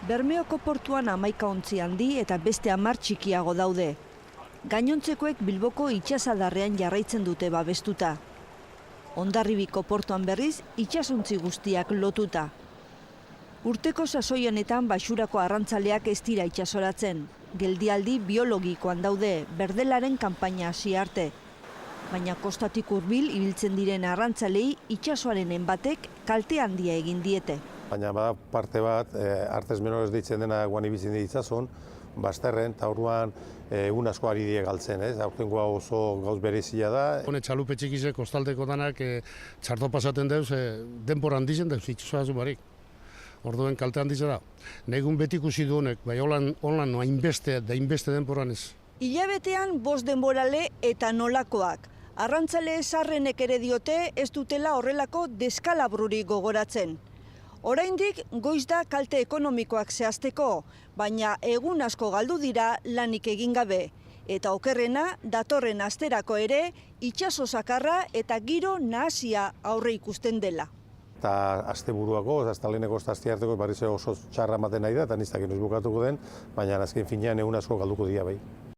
Bermeoko portuan 11 ontzi handi eta beste 10 txikiago daude. Gainontzekoek Bilboko itsasadarrean jarraitzen dute babestuta. Hondarribiko portuan berriz itsasontzi guztiak lotuta. Urteko sasoionetan baxurako arrantzaleak ez dira itsasoratzen. Geldialdi biologikoan daude, berdelaren kanpaina hasi arte. Baina kostatik hurbil ibiltzen diren arrantzalei itsasoaren batek kalte handia egin diete. Baina bada parte bat, artes menores deitzen dena guan ibiltzen dira itsason, bazterren, eta orduan egun asko ari die galtzen, ez? Aurtengoa oso gauz berezia da. Hone txalupe txikizek kostaldeko danak txarto pasaten deuz, denpora handizen deuz, itxasoa barik. Orduen kalte handitzen da. Negun beti ikusi du honek, bai holan no hainbeste denporan ez. Hilabetean 5 denborale eta nolakoak. Arrantzale zaharrenek ere diote ez dutela horrelako deskalabrurik gogoratzen. Oraindik goiz da kalte ekonomikoak zehazteko, baina egun asko galdu dira lanik egin gabe. Eta okerrena, datorren asterako ere, itsaso zakarra eta giro nahasia aurre ikusten dela. Eta asteburuako, astaleneko astearteko berriz oso txarra ematen nahi da, eta niztak inoiz bukatuko den, baina azken finean egun asko galduko dira bai.